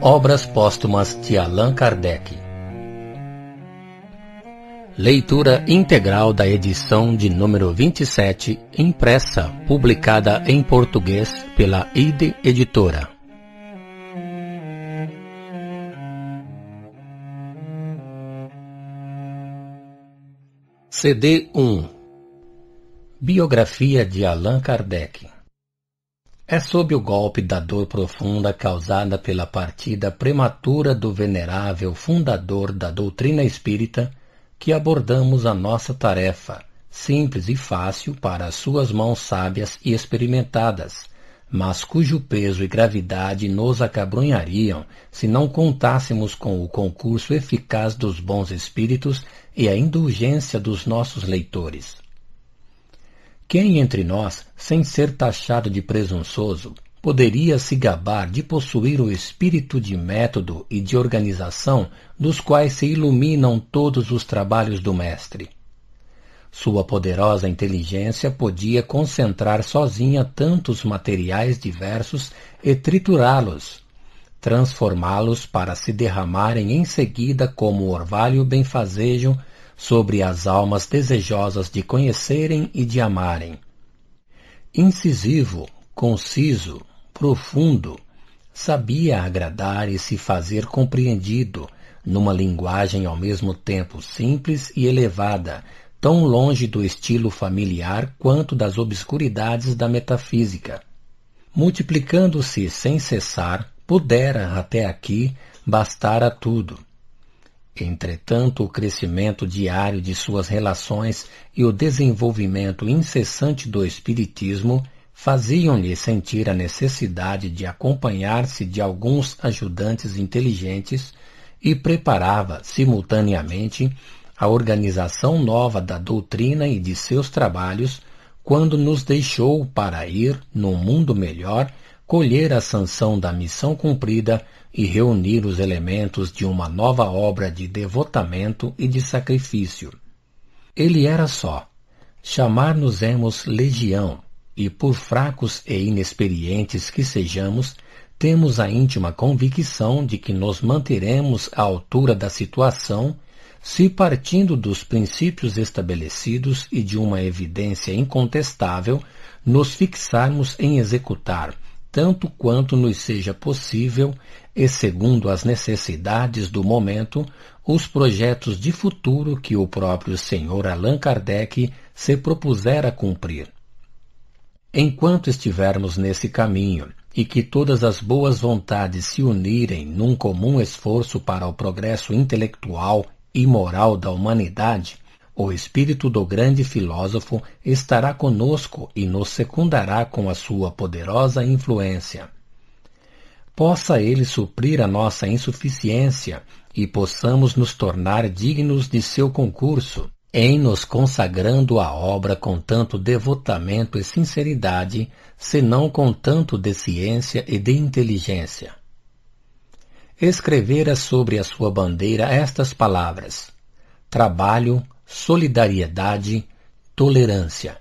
Obras póstumas de Allan Kardec. Leitura integral da edição de número 27, impressa, publicada em português pela IDE Editora. CD 1. Biografia de Allan Kardec. É sob o golpe da dor profunda causada pela partida prematura do venerável fundador da doutrina espírita que abordamos a nossa tarefa, simples e fácil para as suas mãos sábias e experimentadas, mas cujo peso e gravidade nos acabrunhariam se não contássemos com o concurso eficaz dos bons espíritos e a indulgência dos nossos leitores. Quem entre nós, sem ser taxado de presunçoso, poderia se gabar de possuir o espírito de método e de organização dos quais se iluminam todos os trabalhos do mestre? Sua poderosa inteligência podia concentrar sozinha tantos materiais diversos e triturá-los, transformá-los para se derramarem em seguida como orvalho benfazejo sobre as almas desejosas de conhecerem e de amarem. Incisivo, conciso, profundo, sabia agradar e se fazer compreendido, numa linguagem ao mesmo tempo simples e elevada, tão longe do estilo familiar quanto das obscuridades da metafísica. Multiplicando-se sem cessar, pudera até aqui bastar a tudo. Entretanto, o crescimento diário de suas relações e o desenvolvimento incessante do espiritismo faziam-lhe sentir a necessidade de acompanhar-se de alguns ajudantes inteligentes e preparava, simultaneamente, a organização nova da doutrina e de seus trabalhos, quando nos deixou para ir, num mundo melhor, colher a sanção da missão cumprida e reunir os elementos de uma nova obra de devotamento e de sacrifício. Ele era só. Chamar-nos-emos legião, e por fracos e inexperientes que sejamos, temos a íntima convicção de que nos manteremos à altura da situação, se partindo dos princípios estabelecidos e de uma evidência incontestável, nos fixarmos em executar, tanto quanto nos seja possível e segundo as necessidades do momento, os projetos de futuro que o próprio Sr. Allan Kardec se propusera cumprir. Enquanto estivermos nesse caminho e que todas as boas vontades se unirem num comum esforço para o progresso intelectual e moral da humanidade, o espírito do grande filósofo estará conosco e nos secundará com a sua poderosa influência. Possa ele suprir a nossa insuficiência e possamos nos tornar dignos de seu concurso, em nos consagrando à obra com tanto devotamento e sinceridade, senão com tanto de ciência e de inteligência. Escrevera sobre a sua bandeira estas palavras: trabalho, solidariedade, tolerância.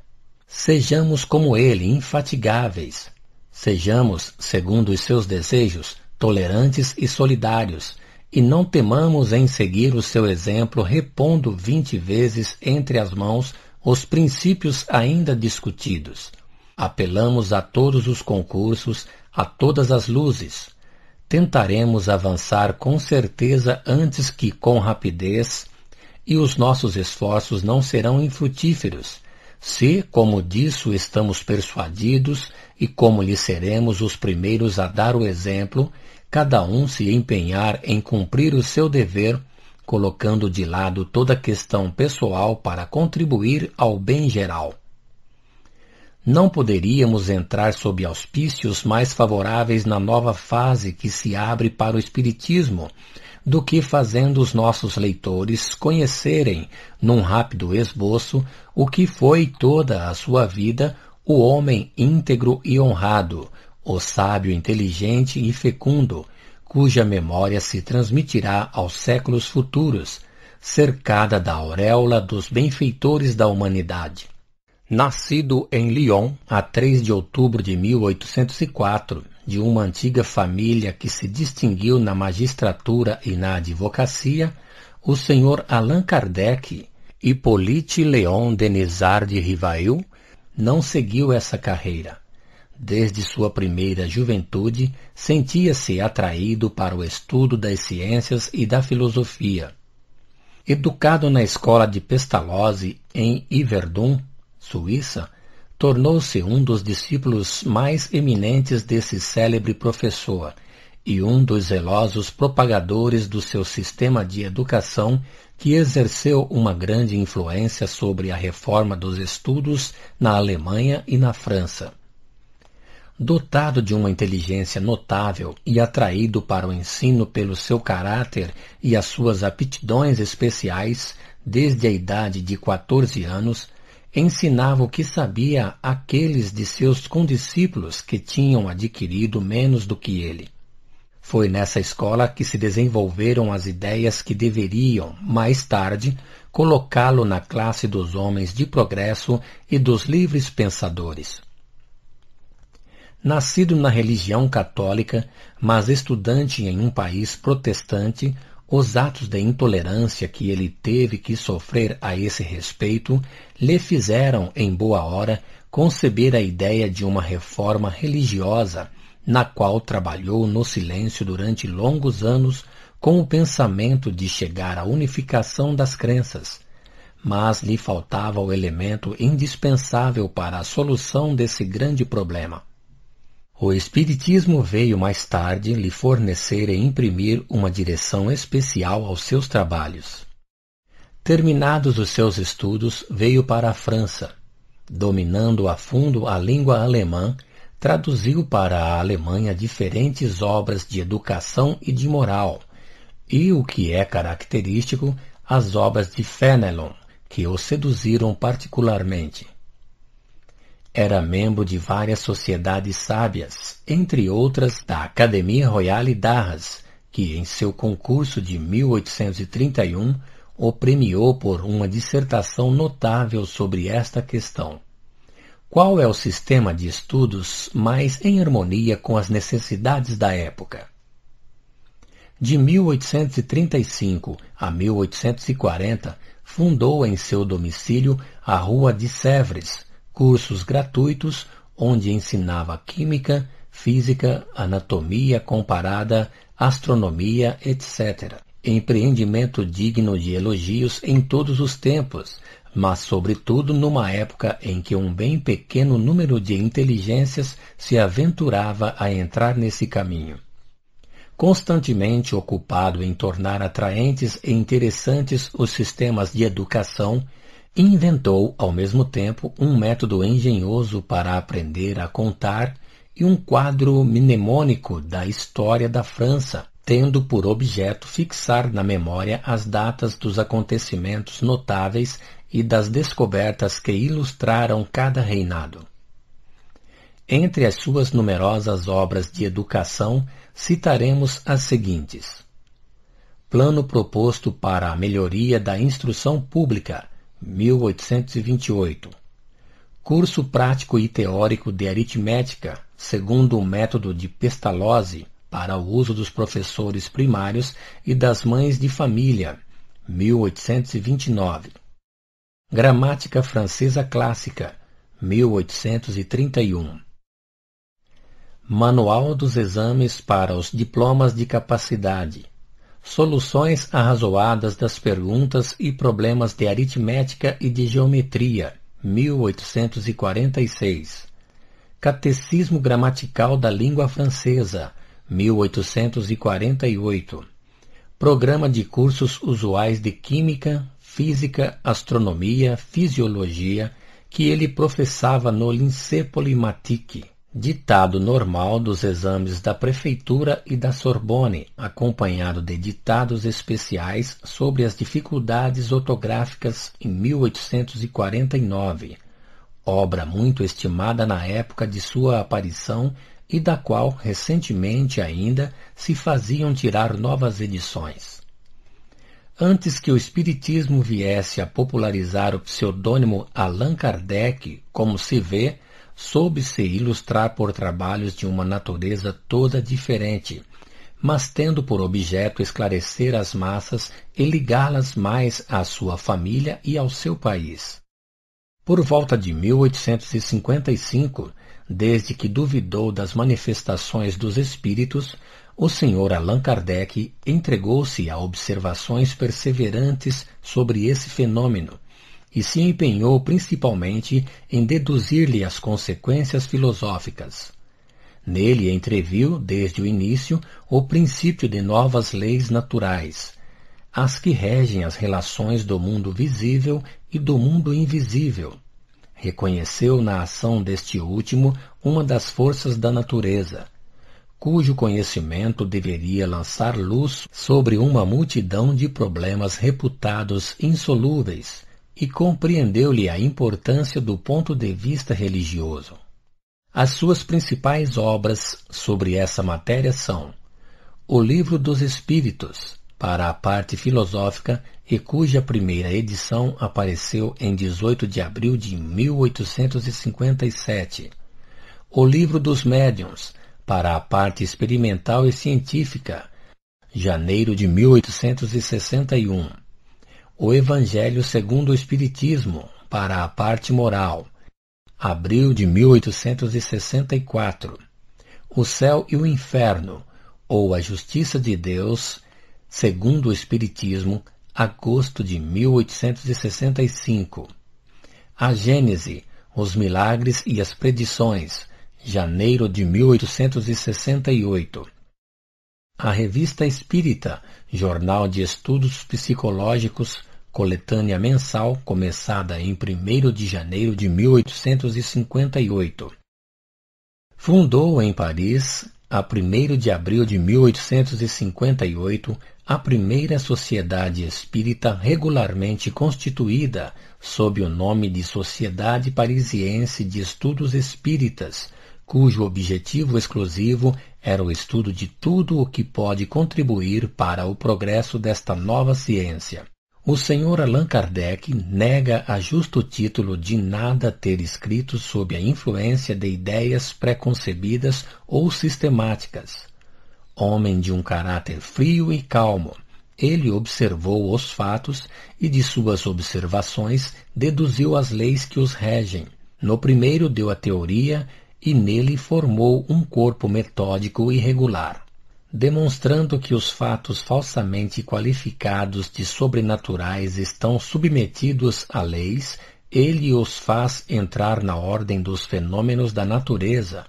Sejamos como ele, infatigáveis. Sejamos, segundo os seus desejos, tolerantes e solidários, e não temamos em seguir o seu exemplo repondo 20 vezes entre as mãos os princípios ainda discutidos. Apelamos a todos os concursos, a todas as luzes. Tentaremos avançar com certeza antes que com rapidez, e os nossos esforços não serão infrutíferos, se, como disso estamos persuadidos, e como lhe seremos os primeiros a dar o exemplo, cada um se empenhar em cumprir o seu dever, colocando de lado toda questão pessoal para contribuir ao bem geral. Não poderíamos entrar sob auspícios mais favoráveis na nova fase que se abre para o Espiritismo, do que fazendo os nossos leitores conhecerem, num rápido esboço, o que foi toda a sua vida o homem íntegro e honrado, o sábio inteligente e fecundo, cuja memória se transmitirá aos séculos futuros, cercada da auréola dos benfeitores da humanidade. Nascido em Lyon, a 3 de outubro de 1804, de uma antiga família que se distinguiu na magistratura e na advocacia, o Sr. Allan Kardec, Hippolyte Léon Denisard de Rivail, não seguiu essa carreira. Desde sua primeira juventude, sentia-se atraído para o estudo das ciências e da filosofia. Educado na escola de Pestalozzi, em Yverdon, Suíça, tornou-se um dos discípulos mais eminentes desse célebre professor e um dos zelosos propagadores do seu sistema de educação, que exerceu uma grande influência sobre a reforma dos estudos na Alemanha e na França. Dotado de uma inteligência notável e atraído para o ensino pelo seu caráter e as suas aptidões especiais, desde a idade de 14 anos, ensinava o que sabia àqueles de seus condiscípulos que tinham adquirido menos do que ele. Foi nessa escola que se desenvolveram as ideias que deveriam, mais tarde, colocá-lo na classe dos homens de progresso e dos livres pensadores. Nascido na religião católica, mas estudante em um país protestante, os atos de intolerância que ele teve que sofrer a esse respeito lhe fizeram, em boa hora, conceber a ideia de uma reforma religiosa, na qual trabalhou no silêncio durante longos anos com o pensamento de chegar à unificação das crenças. Mas lhe faltava o elemento indispensável para a solução desse grande problema. O Espiritismo veio mais tarde lhe fornecer e imprimir uma direção especial aos seus trabalhos. Terminados os seus estudos, veio para a França. Dominando a fundo a língua alemã, traduziu para a Alemanha diferentes obras de educação e de moral, e, o que é característico, as obras de Fénelon, que o seduziram particularmente. Era membro de várias sociedades sábias, entre outras da Académie Royale d'Arras, que em seu concurso de 1831 o premiou por uma dissertação notável sobre esta questão. Qual é o sistema de estudos mais em harmonia com as necessidades da época? De 1835 a 1840, fundou em seu domicílio a Rua de Sèvres, cursos gratuitos onde ensinava química, física, anatomia comparada, astronomia, etc. Empreendimento digno de elogios em todos os tempos, mas sobretudo numa época em que um bem pequeno número de inteligências se aventurava a entrar nesse caminho. Constantemente ocupado em tornar atraentes e interessantes os sistemas de educação, inventou, ao mesmo tempo, um método engenhoso para aprender a contar e um quadro mnemônico da história da França, tendo por objeto fixar na memória as datas dos acontecimentos notáveis e das descobertas que ilustraram cada reinado. Entre as suas numerosas obras de educação, citaremos as seguintes: Plano proposto para a melhoria da instrução pública, 1828. Curso prático e teórico de aritmética, segundo o método de Pestalozzi, para o uso dos professores primários e das mães de família, 1829. Gramática francesa clássica, 1831. Manual dos exames para os diplomas de capacidade. Soluções arrazoadas das perguntas e problemas de aritmética e de geometria, 1846. Catecismo gramatical da língua francesa, 1848. Programa de cursos usuais de química, física, astronomia, fisiologia, que ele professava no Lycée Polymatique. Ditado normal dos exames da Prefeitura e da Sorbonne, acompanhado de ditados especiais sobre as dificuldades ortográficas em 1849, obra muito estimada na época de sua aparição e da qual recentemente ainda se faziam tirar novas edições. Antes que o Espiritismo viesse a popularizar o pseudônimo Allan Kardec, como se vê, soube-se ilustrar por trabalhos de uma natureza toda diferente, mas tendo por objeto esclarecer as massas e ligá-las mais à sua família e ao seu país. Por volta de 1855, desde que duvidou das manifestações dos espíritos, o Sr. Allan Kardec entregou-se a observações perseverantes sobre esse fenômeno e se empenhou principalmente em deduzir-lhe as consequências filosóficas. Nele entreviu, desde o início, o princípio de novas leis naturais, as que regem as relações do mundo visível e do mundo invisível. Reconheceu na ação deste último uma das forças da natureza, cujo conhecimento deveria lançar luz sobre uma multidão de problemas reputados insolúveis, e compreendeu-lhe a importância do ponto de vista religioso. As suas principais obras sobre essa matéria são O Livro dos Espíritos, para a parte filosófica, e cuja primeira edição apareceu em 18 de abril de 1857. O Livro dos Médiuns, para a parte experimental e científica, janeiro de 1861. O Evangelho segundo o Espiritismo, para a parte moral, abril de 1864. O Céu e o Inferno, ou a Justiça de Deus, segundo o Espiritismo, agosto de 1865. A Gênese, os Milagres e as Predições, janeiro de 1868. A Revista Espírita, Jornal de Estudos Psicológicos, coletânea mensal, começada em 1º de janeiro de 1858. Fundou em Paris, a 1º de abril de 1858, a primeira sociedade espírita regularmente constituída sob o nome de Sociedade Parisiense de Estudos Espíritas, cujo objetivo exclusivo era o estudo de tudo o que pode contribuir para o progresso desta nova ciência. O Sr. Allan Kardec nega a justo título de nada ter escrito sob a influência de ideias preconcebidas ou sistemáticas. Homem de um caráter frio e calmo, ele observou os fatos e de suas observações deduziu as leis que os regem. No primeiro deu a teoria e nele formou um corpo metódico e regular. Demonstrando que os fatos falsamente qualificados de sobrenaturais estão submetidos a leis, ele os faz entrar na ordem dos fenômenos da natureza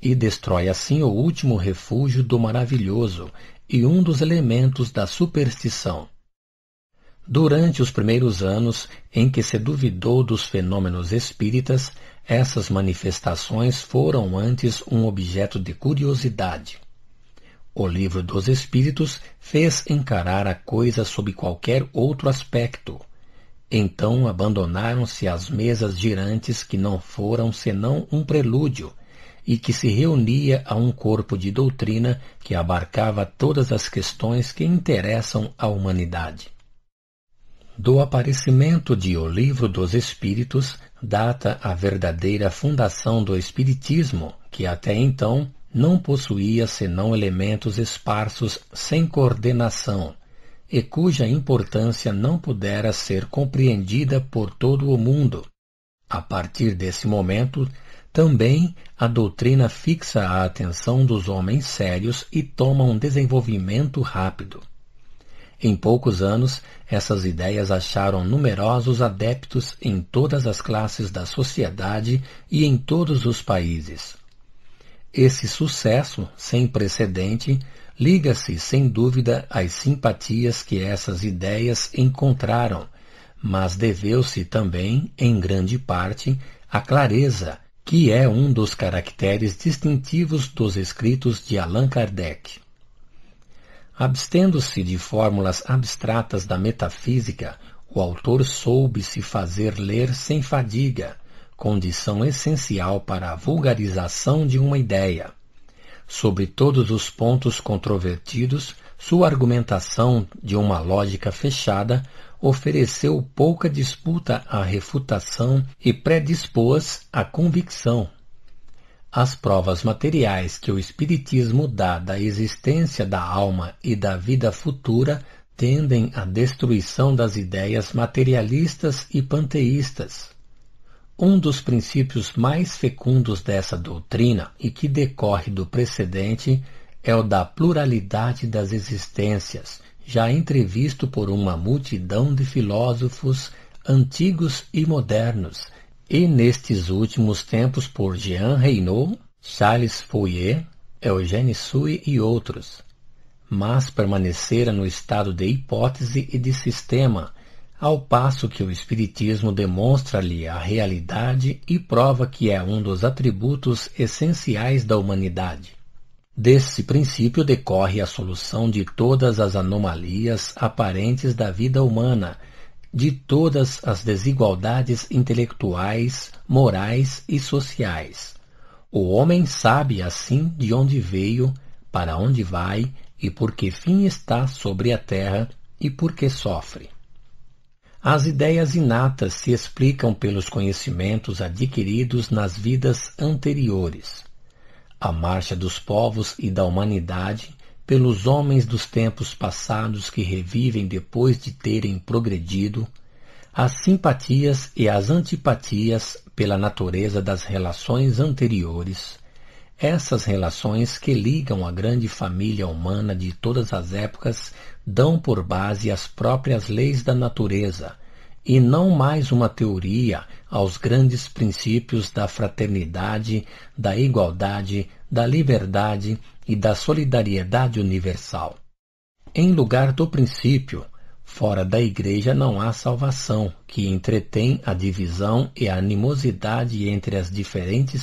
e destrói assim o último refúgio do maravilhoso e um dos elementos da superstição. Durante os primeiros anos em que se duvidou dos fenômenos espíritas, essas manifestações foram antes um objeto de curiosidade. O Livro dos Espíritos fez encarar a coisa sob qualquer outro aspecto. Então abandonaram-se as mesas girantes que não foram senão um prelúdio, e que se reunia a um corpo de doutrina que abarcava todas as questões que interessam à humanidade. Do aparecimento de O Livro dos Espíritos data a verdadeira fundação do Espiritismo, que até então não possuía senão elementos esparsos sem coordenação, e cuja importância não pudera ser compreendida por todo o mundo. A partir desse momento, também a doutrina fixa a atenção dos homens sérios e toma um desenvolvimento rápido. Em poucos anos, essas ideias acharam numerosos adeptos em todas as classes da sociedade e em todos os países. Esse sucesso, sem precedente, liga-se sem dúvida às simpatias que essas ideias encontraram, mas deveu-se também, em grande parte, à clareza, que é um dos caracteres distintivos dos escritos de Allan Kardec. Abstendo-se de fórmulas abstratas da metafísica, o autor soube se fazer ler sem fadiga, condição essencial para a vulgarização de uma ideia. Sobre todos os pontos controvertidos, sua argumentação, de uma lógica fechada, ofereceu pouca disputa à refutação e predispôs à convicção. As provas materiais que o Espiritismo dá da existência da alma e da vida futura tendem à destruição das ideias materialistas e panteístas. Um dos princípios mais fecundos dessa doutrina e que decorre do precedente é o da pluralidade das existências, já entrevisto por uma multidão de filósofos antigos e modernos, e nestes últimos tempos por Jean Reynaud, Charles Fourier, Eugène Sue e outros, mas permanecera no estado de hipótese e de sistema, ao passo que o Espiritismo demonstra-lhe a realidade e prova que é um dos atributos essenciais da humanidade. Desse princípio decorre a solução de todas as anomalias aparentes da vida humana, de todas as desigualdades intelectuais, morais e sociais. O homem sabe assim de onde veio, para onde vai e por que fim está sobre a terra e por que sofre. As ideias inatas se explicam pelos conhecimentos adquiridos nas vidas anteriores. A marcha dos povos e da humanidade pelos homens dos tempos passados que revivem depois de terem progredido, as simpatias e as antipatias pela natureza das relações anteriores, essas relações que ligam a grande família humana de todas as épocas dão por base as próprias leis da natureza, e não mais uma teoria aos grandes princípios da fraternidade, da igualdade, da liberdade e da solidariedade universal. Em lugar do princípio, fora da Igreja não há salvação, que entretém a divisão e a animosidade entre as diferentes